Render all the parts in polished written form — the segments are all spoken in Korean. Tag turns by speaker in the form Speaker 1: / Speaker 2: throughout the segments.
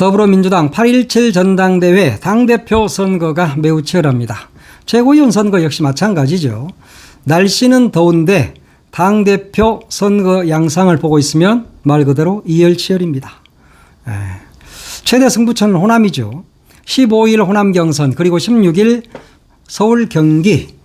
Speaker 1: 더불어민주당 8.17 전당대회 당대표 선거가 매우 치열합니다. 최고위원 선거 역시 마찬가지죠. 날씨는 더운데 당대표 선거 양상을 보고 있으면 말 그대로 이열치열입니다. 최대 승부처는 호남이죠. 15일 호남 경선 그리고 16일 서울 경기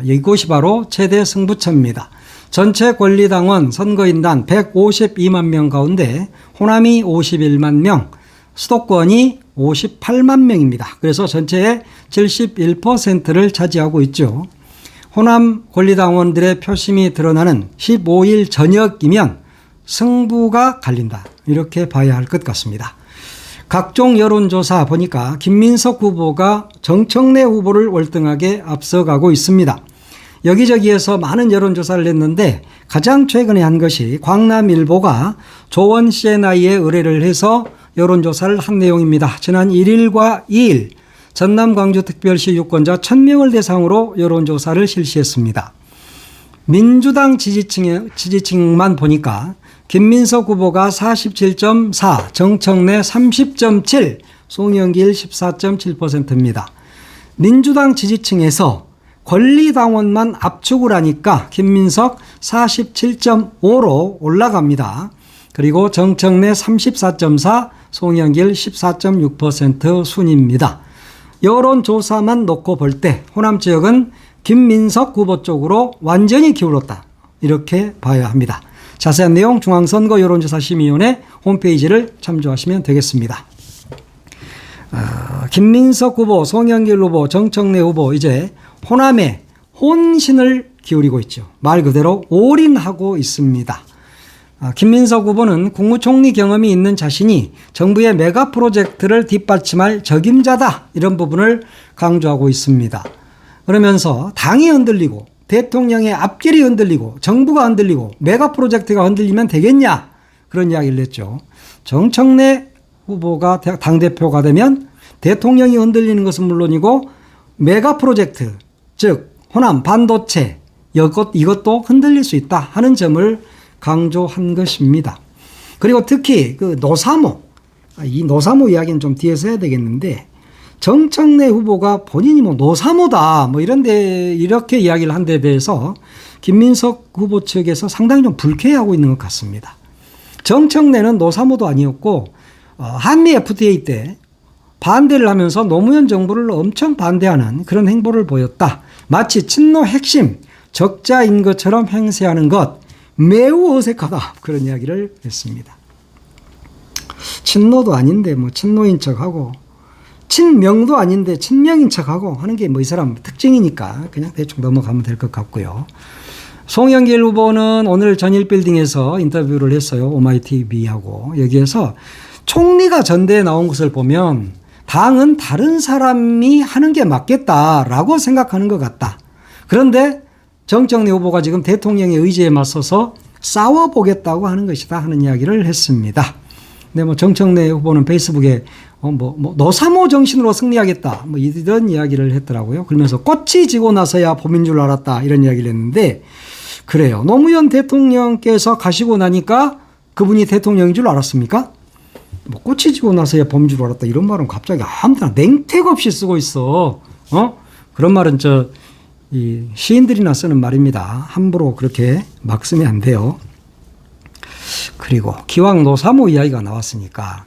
Speaker 1: 이곳이 바로 최대 승부처입니다. 전체 권리당원 선거인단 152만 명 가운데 호남이 51만 명, 수도권이 58만 명입니다. 그래서 전체의 71%를 차지하고 있죠. 호남 권리당원들의 표심이 드러나는 15일 저녁이면 승부가 갈린다. 이렇게 봐야 할 것 같습니다. 각종 여론조사 보니까 김민석 후보가 정청래 후보를 월등하게 앞서가고 있습니다. 여기저기에서 많은 여론조사를 했는데 가장 최근에 한 것이 광남일보가 조원 CNI에 의뢰를 해서 여론조사를 한 내용입니다. 지난 1일과 2일 전남 광주특별시 유권자 1000명을 대상으로 여론조사를 실시했습니다. 민주당 지지층만 보니까 김민석 후보가 47.4, 정청래 30.7, 송영길 14.7%입니다. 민주당 지지층에서 권리당원만 압축을 하니까 김민석 47.5로 올라갑니다. 그리고 정청래 34.4, 송영길 14.6% 순입니다. 여론조사만 놓고 볼 때 호남 지역은 김민석 후보 쪽으로 완전히 기울었다. 이렇게 봐야 합니다. 자세한 내용 중앙선거 여론조사심의위원회 홈페이지를 참조하시면 되겠습니다. 김민석 후보, 송영길 후보, 정청래 후보 이제 호남에 혼신을 기울이고 있죠. 말 그대로 올인하고 있습니다. 김민석 후보는 국무총리 경험이 있는 자신이 정부의 메가 프로젝트를 뒷받침할 적임자다. 이런 부분을 강조하고 있습니다. 그러면서 당이 흔들리고 대통령의 앞길이 흔들리고 정부가 흔들리고 메가 프로젝트가 흔들리면 되겠냐. 그런 이야기를 했죠. 정청래 후보가 당대표가 되면 대통령이 흔들리는 것은 물론이고 메가 프로젝트 즉 호남 반도체 이것도 흔들릴 수 있다 하는 점을 강조한 것입니다. 그리고 특히 그 노사모, 이 노사모 이야기는 좀 뒤에서 해야 되겠는데 정청래 후보가 본인이 뭐 노사모다 뭐 이렇게 이야기를 한 데 대해서 김민석 후보 측에서 상당히 좀 불쾌해하고 있는 것 같습니다. 정청래는 노사모도 아니었고 한미 FTA 때 반대를 하면서 노무현 정부를 엄청 반대하는 그런 행보를 보였다. 마치 친노 핵심 적자인 것처럼 행세하는 것 매우 어색하다. 그런 이야기를 했습니다. 친노도 아닌데 뭐 친노인 척하고 친명도 아닌데 친명인 척하고 하는 게 뭐 이 사람 특징이니까 그냥 대충 넘어가면 될 것 같고요. 송영길 후보는 오늘 전일빌딩에서 인터뷰를 했어요. 오마이TV하고. 여기에서 총리가 전대에 나온 것을 보면 당은 다른 사람이 하는 게 맞겠다라고 생각하는 것 같다. 그런데 정청래 후보가 지금 대통령의 의지에 맞서서 싸워보겠다고 하는 것이다 하는 이야기를 했습니다. 근데 뭐 정청래 후보는 페이스북에 노사모 정신으로 승리하겠다 뭐 이런 이야기를 했더라고요. 그러면서 꽃이 지고 나서야 봄인 줄 알았다 이런 이야기를 했는데 그래요. 노무현 대통령께서 가시고 나니까 그분이 대통령인 줄 알았습니까? 뭐 꽃이 지고 나서야 봄인 줄 알았다 이런 말은 갑자기 아무데나 냉택 없이 쓰고 있어. 그런 말은 이 시인들이나 쓰는 말입니다. 함부로 그렇게 막 쓰면 안 돼요. 그리고 기왕 노사모 이야기가 나왔으니까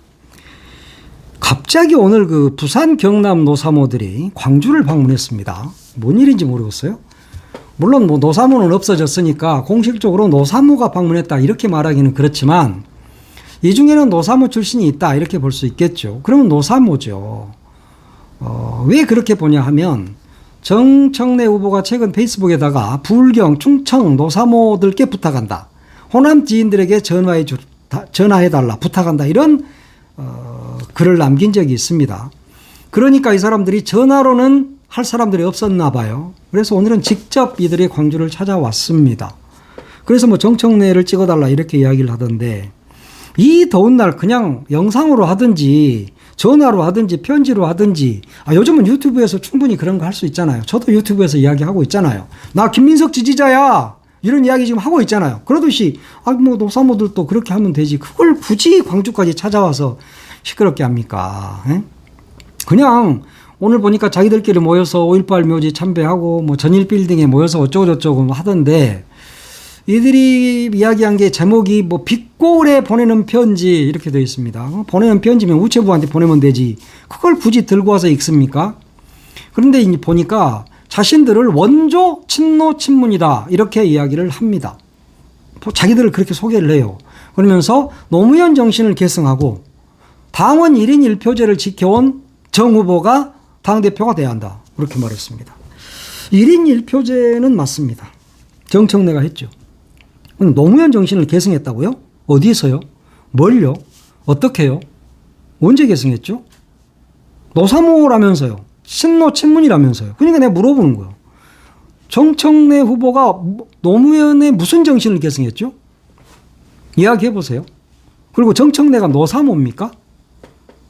Speaker 1: 갑자기 오늘 그 부산 경남 노사모들이 광주를 방문했습니다. 뭔 일인지 모르겠어요. 물론 뭐 노사모는 없어졌으니까 공식적으로 노사모가 방문했다 이렇게 말하기는 그렇지만 이 중에는 노사모 출신이 있다 이렇게 볼 수 있겠죠. 그러면 노사모죠. 왜 그렇게 보냐 하면 정청래 후보가 최근 페이스북에다가 불경, 충청, 노사모들께 부탁한다. 호남 지인들에게 전화해달라, 부탁한다. 이런 글을 남긴 적이 있습니다. 그러니까 이 사람들이 전화로는 할 사람들이 없었나 봐요. 그래서 오늘은 직접 이들이 광주를 찾아왔습니다. 그래서 뭐 정청래를 찍어달라 이렇게 이야기를 하던데 이 더운 날 그냥 영상으로 하든지 전화로 하든지 편지로 하든지 요즘은 유튜브에서 충분히 그런 거 할 수 있잖아요. 저도 유튜브에서 이야기하고 있잖아요. 나 김민석 지지자야 이런 이야기 지금 하고 있잖아요. 그러듯이 뭐 노사모들도 그렇게 하면 되지 그걸 굳이 광주까지 찾아와서 시끄럽게 합니까? 에? 그냥 오늘 보니까 자기들끼리 모여서 5.18 묘지 참배하고 뭐 전일빌딩에 모여서 어쩌고저쩌고 하던데 이들이 이야기한 게 제목이 뭐 빛골에 보내는 편지 이렇게 되어 있습니다. 보내는 편지면 우체부한테 보내면 되지. 그걸 굳이 들고 와서 읽습니까? 그런데 이제 보니까 자신들을 원조 친노 친문이다 이렇게 이야기를 합니다. 자기들을 그렇게 소개를 해요. 그러면서 노무현 정신을 계승하고 당원 1인 1표제를 지켜온 정 후보가 당대표가 돼야 한다. 그렇게 말했습니다. 1인 1표제는 맞습니다. 정청래가 했죠. 노무현 정신을 계승했다고요? 어디에서요? 뭘요? 어떻게요? 언제 계승했죠? 노사모라면서요. 친노 친문이라면서요. 그러니까 내가 물어보는 거예요. 정청래 후보가 노무현의 무슨 정신을 계승했죠? 이야기해 보세요. 그리고 정청래가 노사모입니까?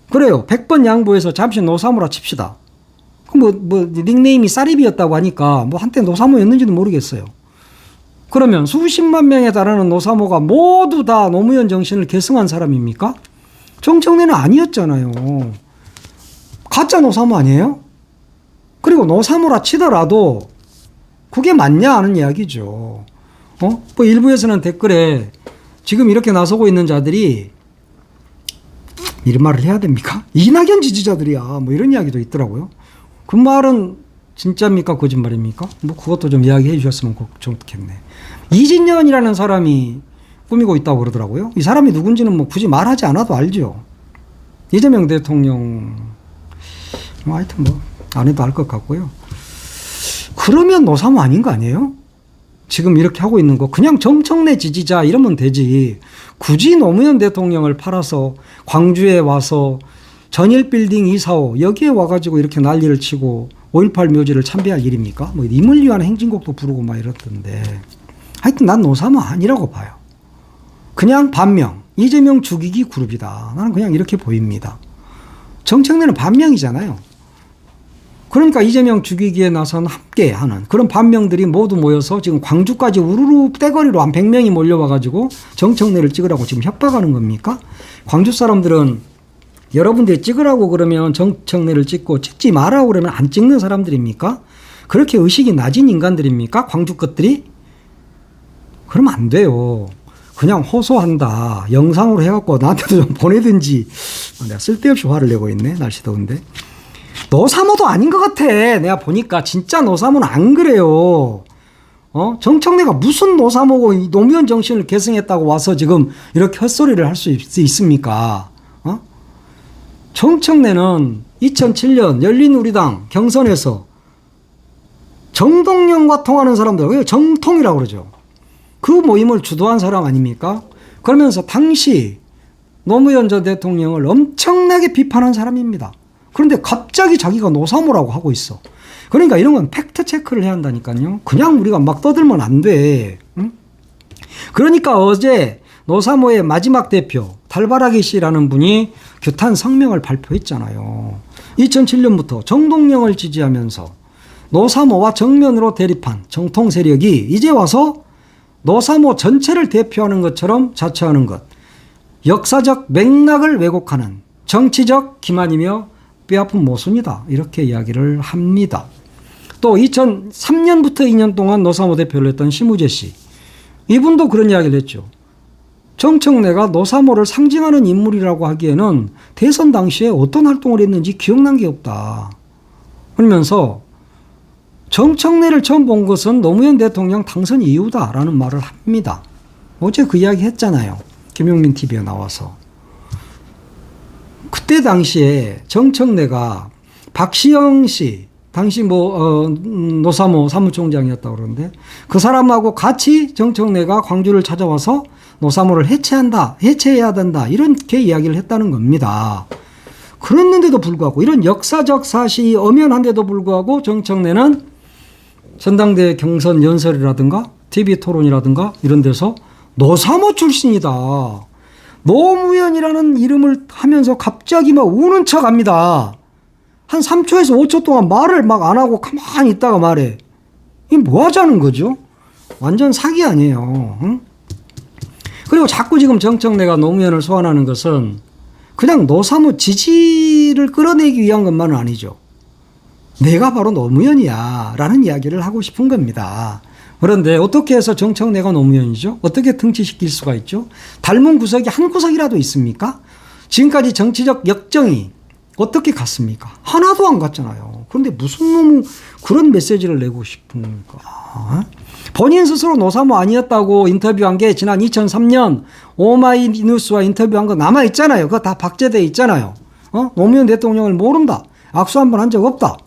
Speaker 1: 그래요. 100번 양보해서 잠시 노사모라 칩시다. 뭐 닉네임이 쌀입이었다고 하니까 뭐 한때 노사모였는지도 모르겠어요. 그러면 수십만 명에 달하는 노사모가 모두 다 노무현 정신을 계승한 사람입니까? 정청래는 아니었잖아요. 가짜 노사모 아니에요? 그리고 노사모라 치더라도 그게 맞냐 하는 이야기죠. 뭐 일부에서는 댓글에 지금 이렇게 나서고 있는 자들이 이런 말을 해야 됩니까? 이낙연 지지자들이야. 뭐 이런 이야기도 있더라고요. 그 말은 진짜입니까? 거짓말입니까? 뭐 그것도 좀 이야기해 주셨으면 좋겠네. 이진년이라는 사람이 꾸미고 있다고 그러더라고요. 이 사람이 누군지는 뭐 굳이 말하지 않아도 알죠. 이재명 대통령 뭐 하여튼 뭐 안 해도 알 것 같고요. 그러면 노사모 아닌 거 아니에요? 지금 이렇게 하고 있는 거 그냥 정청래 지지자 이러면 되지. 굳이 노무현 대통령을 팔아서 광주에 와서 전일빌딩 245 여기에 와가지고 이렇게 난리를 치고 5.18 묘지를 참배할 일입니까? 뭐 임을 위한 행진곡도 부르고 막 이랬던데 하여튼 난 노사모 아니라고 봐요. 그냥 반명 이재명 죽이기 그룹이다. 나는 그냥 이렇게 보입니다. 정청래는 반명이잖아요. 그러니까 이재명 죽이기에 나선 함께하는 그런 반명들이 모두 모여서 지금 광주까지 우르르 떼거리로 한 100명이 몰려와가지고 정청래를 찍으라고 지금 협박하는 겁니까? 광주 사람들은 여러분들이 찍으라고 그러면 정청래를 찍고 찍지 말라고 그러면 안 찍는 사람들입니까? 그렇게 의식이 낮은 인간들입니까? 광주 것들이? 그러면 안 돼요. 그냥 호소한다. 영상으로 해갖고 나한테도 좀 보내든지. 내가 쓸데없이 화를 내고 있네. 날씨 더운데. 노사모도 아닌 것 같아. 내가 보니까 진짜 노사모는 안 그래요. 정청래가 무슨 노사모고 노무현 정신을 계승했다고 와서 지금 이렇게 헛소리를 할 수 있습니까? 정청래는 2007년 열린우리당 경선에서 정동영과 통하는 사람들, 정통이라고 그러죠. 그 모임을 주도한 사람 아닙니까? 그러면서 당시 노무현 전 대통령을 엄청나게 비판한 사람입니다. 그런데 갑자기 자기가 노사모라고 하고 있어. 그러니까 이런 건 팩트 체크를 해야 한다니까요. 그냥 우리가 막 떠들면 안 돼. 응? 그러니까 어제 노사모의 마지막 대표 달바라기 씨라는 분이 규탄 성명을 발표했잖아요. 2007년부터 정동영을 지지하면서 노사모와 정면으로 대립한 정통 세력이 이제 와서 노사모 전체를 대표하는 것처럼 자처하는 것. 역사적 맥락을 왜곡하는 정치적 기만이며 뼈아픈 모순이다. 이렇게 이야기를 합니다. 또 2003년부터 2년 동안 노사모 대표를 했던 심우재 씨. 이분도 그런 이야기를 했죠. 정청래가 노사모를 상징하는 인물이라고 하기에는 대선 당시에 어떤 활동을 했는지 기억난 게 없다. 그러면서 정청래를 처음 본 것은 노무현 대통령 당선 이후다라는 말을 합니다. 어제 그 이야기 했잖아요. 김용민 TV에 나와서. 그때 당시에 정청래가 박시영 씨, 당시 노사모 사무총장이었다고 그러는데 그 사람하고 같이 정청래가 광주를 찾아와서 노사모를 해체해야 된다. 이렇게 이야기를 했다는 겁니다. 그랬는데도 불구하고 이런 역사적 사실이 엄연한데도 불구하고 정청래는 전당대 경선 연설이라든가 TV 토론이라든가 이런 데서 노사모 출신이다. 노무현이라는 이름을 하면서 갑자기 막 우는 척 합니다. 한 3초에서 5초 동안 말을 막 안 하고 가만히 있다가 말해. 이게 뭐 하자는 거죠? 완전 사기 아니에요. 응? 그리고 자꾸 지금 정청래가 노무현을 소환하는 것은 그냥 노사모 지지를 끌어내기 위한 것만은 아니죠. 내가 바로 노무현이야 라는 이야기를 하고 싶은 겁니다. 그런데 어떻게 해서 정청래가 노무현이죠? 어떻게 등치시킬 수가 있죠? 닮은 구석이 한 구석이라도 있습니까? 지금까지 정치적 역정이 어떻게 갔습니까? 하나도 안 갔잖아요. 그런데 무슨 놈의 그런 메시지를 내고 싶은 겁니까? 본인 스스로 노사모 아니었다고 인터뷰한 게 지난 2003년 오마이뉴스와 인터뷰한 거 남아있잖아요. 그거 다 박제돼 있잖아요. 노무현 대통령을 모른다. 악수 한 번 한 적 없다.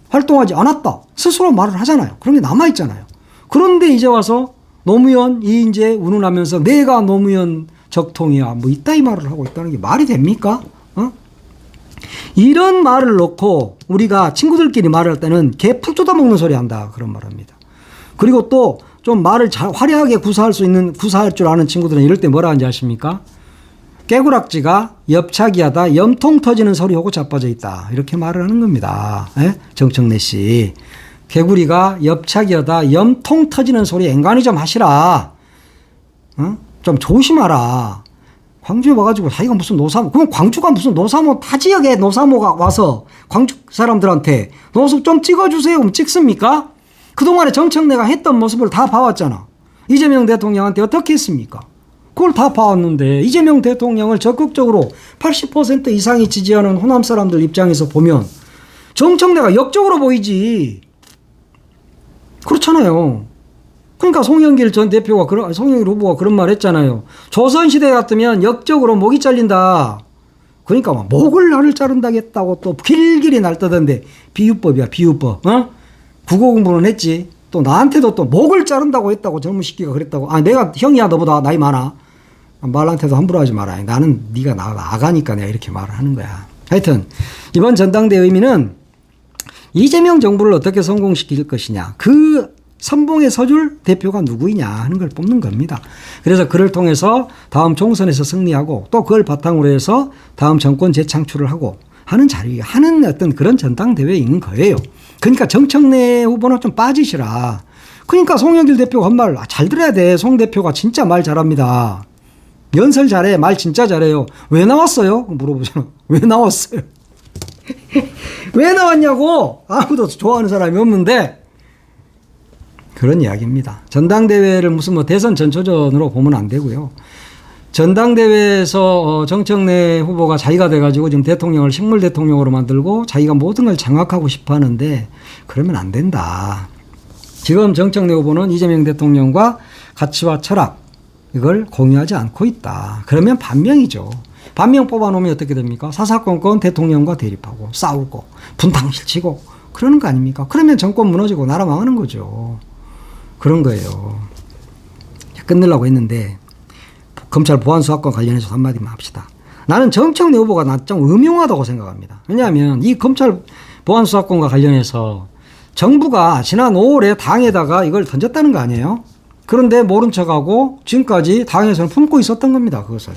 Speaker 1: 활동하지 않았다. 스스로 말을 하잖아요. 그런 게 남아있잖아요. 그런데 이제 와서 노무현 이인재 운운하면서 내가 노무현 적통이야. 뭐 이따위 말을 하고 있다는 게 말이 됩니까? 이런 말을 놓고 우리가 친구들끼리 말할 때는 개 풀 뜯어먹는 소리 한다. 그런 말 합니다. 그리고 또 좀 말을 잘 화려하게 구사할 줄 아는 친구들은 이럴 때 뭐라 하는지 아십니까? 깨구락지가 옆차기하다 염통 터지는 소리하고 자빠져 있다. 이렇게 말을 하는 겁니다. 정청래 씨. 개구리가 옆차기하다 염통 터지는 소리 앵간히 좀 하시라. 좀 조심하라. 광주에 와가지고 자기가 무슨 노사모, 그럼 광주가 무슨 노사모, 타 지역에 노사모가 와서 광주 사람들한테 노숙 좀 찍어주세요. 그럼 찍습니까? 그동안에 정청래가 했던 모습을 다 봐왔잖아. 이재명 대통령한테 어떻게 했습니까? 그걸 다 봐왔는데 이재명 대통령을 적극적으로 80% 이상이 지지하는 호남 사람들 입장에서 보면 정청래가 역적으로 보이지. 그렇잖아요. 그러니까 송영길 전 대표가 송영길 후보가 그런 말 했잖아요. 조선시대 같으면 역적으로 목이 잘린다. 그러니까 막 목을 나를 자른다겠다고 또 길길이 날떠던데 비유법이야 비유법. 국어 공부는 했지. 또 나한테도 또 목을 자른다고 했다고 젊은 시기가 그랬다고. 내가 형이야 너보다 나이 많아. 말한테도 함부로 하지 마라. 나는 네가 나가니까 내가 이렇게 말을 하는 거야. 하여튼 이번 전당대회 의미는 이재명 정부를 어떻게 성공시킬 것이냐. 그 선봉에 서줄 대표가 누구이냐 하는 걸 뽑는 겁니다. 그래서 그를 통해서 다음 총선에서 승리하고 또 그걸 바탕으로 해서 다음 정권 재창출을 하고 하는 어떤 그런 전당대회인 거예요. 그러니까 정청래 후보는 좀 빠지시라. 그러니까 송영길 대표가 한 말 잘 들어야 돼. 송 대표가 진짜 말 잘합니다. 연설 잘해. 말 진짜 잘해요. 왜 나왔어요? 물어보잖아. 왜 나왔어요? 왜 나왔냐고. 아무도 좋아하는 사람이 없는데 그런 이야기입니다. 전당대회를 무슨 뭐 대선 전초전으로 보면 안 되고요. 전당대회에서 정청래 후보가 자기가 돼가지고 지금 대통령을 식물 대통령으로 만들고 자기가 모든 걸 장악하고 싶어 하는데 그러면 안 된다. 지금 정청래 후보는 이재명 대통령과 가치와 철학 이걸 공유하지 않고 있다. 그러면 반명이죠. 반명 뽑아놓으면 어떻게 됩니까? 사사건건 대통령과 대립하고 싸우고 분탕실치고 그러는 거 아닙니까? 그러면 정권 무너지고 나라 망하는 거죠. 그런 거예요. 끝내려고 했는데 검찰 보안수사권 관련해서 한마디만 합시다. 나는 정청래 후보가 나 좀 음흉하다고 생각합니다. 왜냐하면 이 검찰 보안수사권과 관련해서 정부가 지난 5월에 당에다가 이걸 던졌다는 거 아니에요? 그런데 모른 척하고 지금까지 당에서는 품고 있었던 겁니다. 그것을.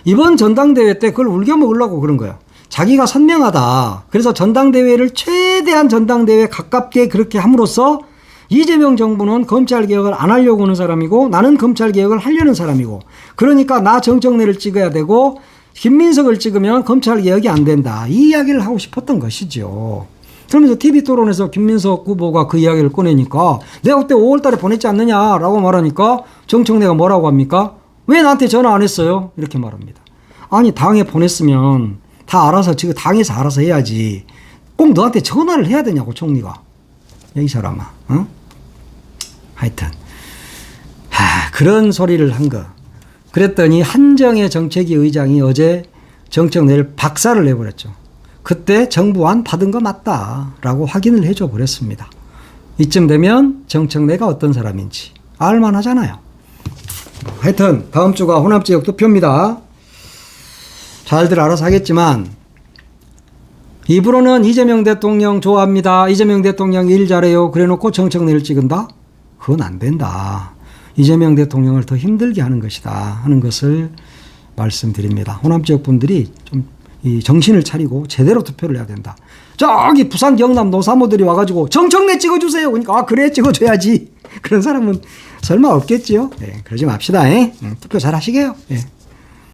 Speaker 1: 이번 전당대회 때 그걸 울겨먹으려고 그런 거예요. 자기가 선명하다. 그래서 전당대회를 최대한 전당대회에 가깝게 그렇게 함으로써 이재명 정부는 검찰개혁을 안 하려고 하는 사람이고 나는 검찰개혁을 하려는 사람이고 그러니까 나 정청래를 찍어야 되고 김민석을 찍으면 검찰개혁이 안 된다. 이 이야기를 하고 싶었던 것이죠. 그러면서 TV토론에서 김민석 후보가 그 이야기를 꺼내니까 내가 그때 5월 달에 보냈지 않느냐라고 말하니까 정청래가 뭐라고 합니까? 왜 나한테 전화 안 했어요? 이렇게 말합니다. 아니 당에 보냈으면 다 알아서 지금 당에서 알아서 해야지. 꼭 너한테 전화를 해야 되냐고 총리가. 이 사람아. 하여튼 그런 소리를 한 거. 그랬더니 한정혜 정책위 의장이 어제 정청래를 박살을 내버렸죠. 그때 정부안 받은 거 맞다라고 확인을 해줘 버렸습니다. 이쯤 되면 정청래가 어떤 사람인지 알만하잖아요. 하여튼 다음 주가 호남지역 투표입니다. 잘들 알아서 하겠지만 입으로는 이재명 대통령 좋아합니다. 이재명 대통령 일 잘해요. 그래놓고 정청래를 찍은다? 그건 안 된다. 이재명 대통령을 더 힘들게 하는 것이다 하는 것을 말씀드립니다. 호남지역 분들이 좀 이 정신을 차리고 제대로 투표를 해야 된다. 저기 부산 경남 노사모들이 와가지고 정청래 찍어주세요. 그러니까 그래 찍어줘야지. 그런 사람은 설마 없겠지요. 네, 그러지 맙시다. 투표 잘 하시게요. 네.